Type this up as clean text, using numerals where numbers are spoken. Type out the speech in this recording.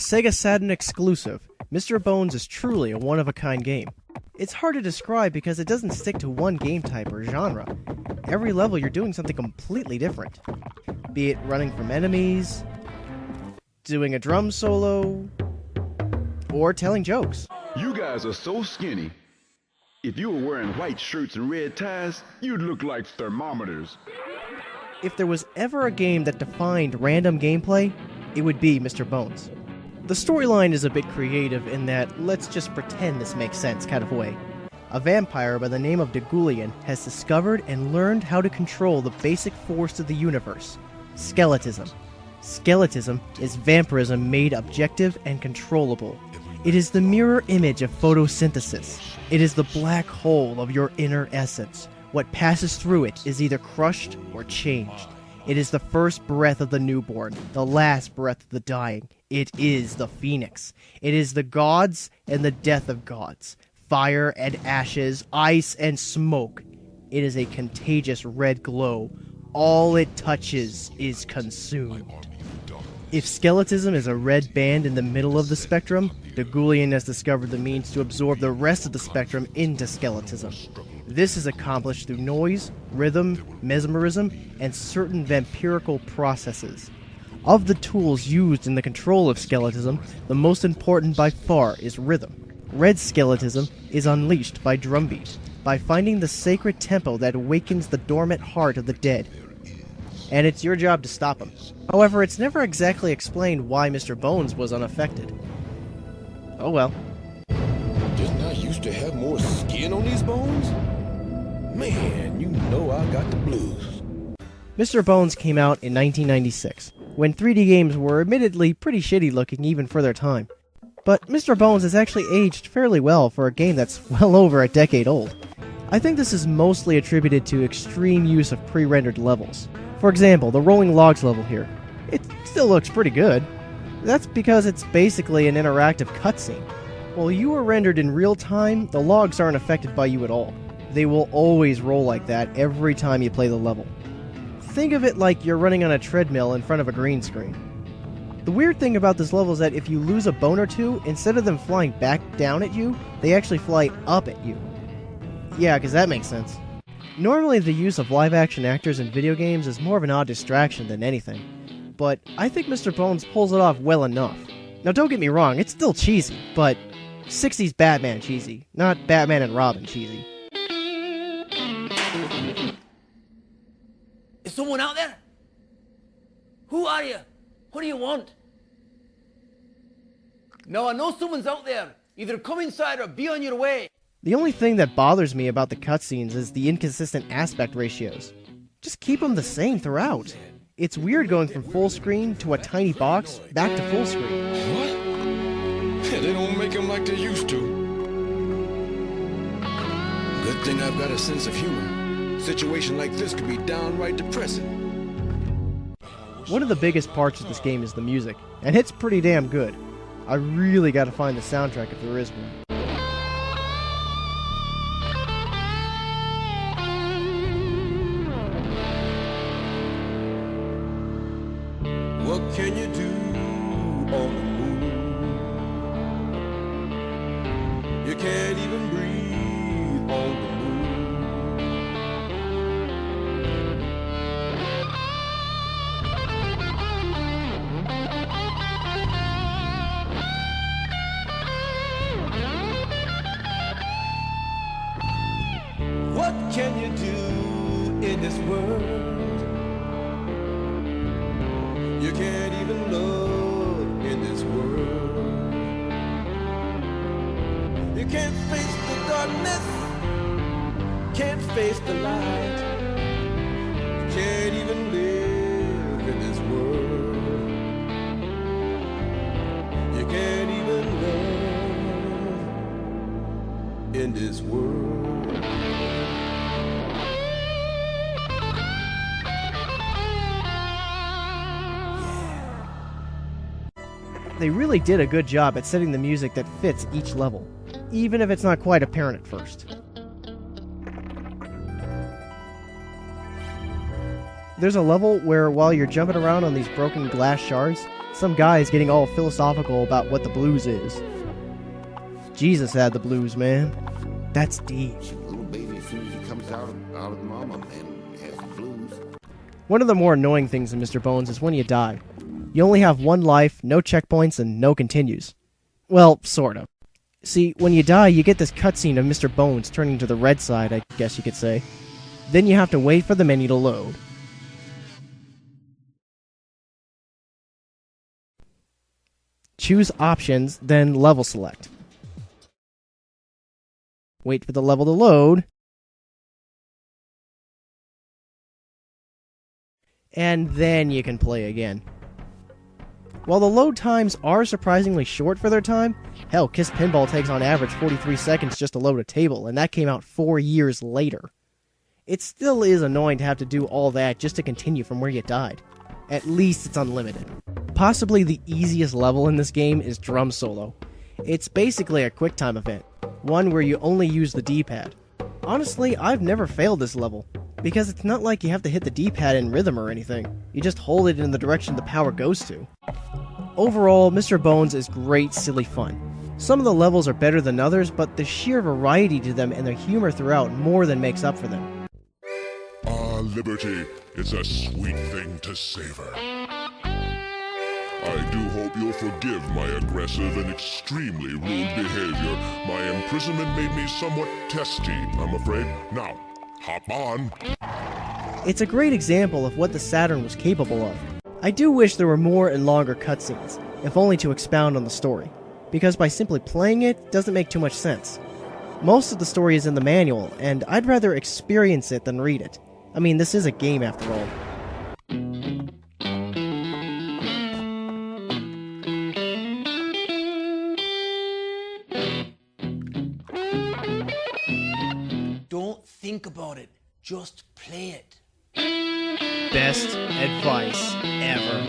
Sega Saturn exclusive, Mr.Bones is truly a one-of-a-kind game. It's hard to describe because it doesn't stick to one game type or genre. Every level you're doing something completely different. Be it running from enemies, doing a drum solo, or telling jokes. You guys are so skinny. If you were wearing white shirts and red ties, you'd look like thermometers. If there was ever a game that defined random gameplay, it would be Mr.Bones. The storyline is a bit creative in that let's just pretend this makes sense kind of way. A vampire by the name of Degulian has discovered and learned how to control the basic force of the universe, skeletism. Skeletism is vampirism made objective and controllable. It is the mirror image of photosynthesis. It is the black hole of your inner essence. What passes through it is either crushed or changed. It is the first breath of the newborn, the last breath of the dying. It is the phoenix. It is the gods and the death of gods. Fire and ashes, ice and smoke. It is a contagious red glow. All it touches is consumed. If skeletism is a red band in the middle of the spectrum, Degulian has discovered the means to absorb the rest of the spectrum into skeletism. This is accomplished through noise, rhythm, mesmerism, and certain vampirical processes. Of the tools used in the control of skeletism, the most important by far is rhythm. Red skeletism is unleashed by drumbeat, by finding the sacred tempo that awakens the dormant heart of the dead. And it's your job to stop him. However, it's never exactly explained why Mr.Bones was unaffected. Oh well. Didn't I used to have more skin on these bones? Man, you know I got the blues. Mr.Bones came out in 1996, when 3D games were admittedly pretty shitty looking even for their time. But Mr.Bones has actually aged fairly well for a game that's well over a decade old. I think this is mostly attributed to extreme use of pre-rendered levels. For example, the rolling logs level here. It still looks pretty good. That's because it's basically an interactive cutscene. While you are rendered in real time, the logs aren't affected by you at all. They will always roll like that every time you play the level. Think of it like you're running on a treadmill in front of a green screen. The weird thing about this level is that if you lose a bone or two, instead of them flying back down at you, they actually fly up at you. Yeah, because that makes sense. Normally the use of live-action actors in video games is more of an odd distraction than anything, but I think Mr.Bones pulls it off well enough. Now don't get me wrong, it's still cheesy, but 60s Batman cheesy, not Batman and Robin cheesy. Is someone out there? Who are you? What do you want? No, I know someone's out there. Either come inside or be on your way. The only thing that bothers me about the cutscenes is the inconsistent aspect ratios. Just keep them the same throughout. It's weird going from full screen to a tiny box back to full screen. What? They don't make them like they used to. Good thing I've got a sense of humor. A situation like this could be downright depressing. One of the biggest parts of this game is the music, and it's pretty damn good. I really gotta find the soundtrack if there is one. What can you do on the moon? You can't even breathe on the moon. What can you do in this world? You can't even love in this world. You can't face the darkness, can't face the light. You can't even live in this world. You can't even love in this world. They really did a good job at setting the music that fits each level, even if it's not quite apparent at first. There's a level where while you're jumping around on these broken glass shards, Some guy's getting all philosophical about what the blues is. Jesus had the blues, man. That's deep. Little baby, as soon as he comes out of the mama, man, has the blues. One of the more annoying things in Mr. Bones is when you die. You only have one life, no checkpoints, and no continues. Well, sort of. See, when you die, you get this cutscene of Mr. Bones turning to the red side, I guess you could say. Then you have to wait for the menu to load. Choose options, then level select. Wait for the level to load. And then you can play again. While the load times are surprisingly short for their time, hell, Kiss Pinball takes on average 43 seconds just to load a table, and that came out 4 years later. It still is annoying to have to do all that just to continue from where you died. At least it's unlimited. Possibly the easiest level in this game is Drum Solo. It's basically a QuickTime event, one where you only use the D-pad. Honestly, I've never failed this level, because it's not like you have to hit the D-pad in rhythm or anything. You just hold it in the direction the power goes to. Overall, Mr. Bones is great, silly fun. Some of the levels are better than others, but the sheer variety to them and their humor throughout more than makes up for them. Liberty is a sweet thing to savor. I do hope you'll forgive my aggressive and extremely rude behavior. My imprisonment made me somewhat testy, I'm afraid. Now, hop on. It's a great example of what the Saturn was capable of. I do wish there were more and longer cutscenes, if only to expound on the story, because by simply playing it doesn't make too much sense. Most of the story is in the manual, and I'd rather experience it than read it. I mean, this is a game after all. Don't think about it. Just play it. Best advice ever.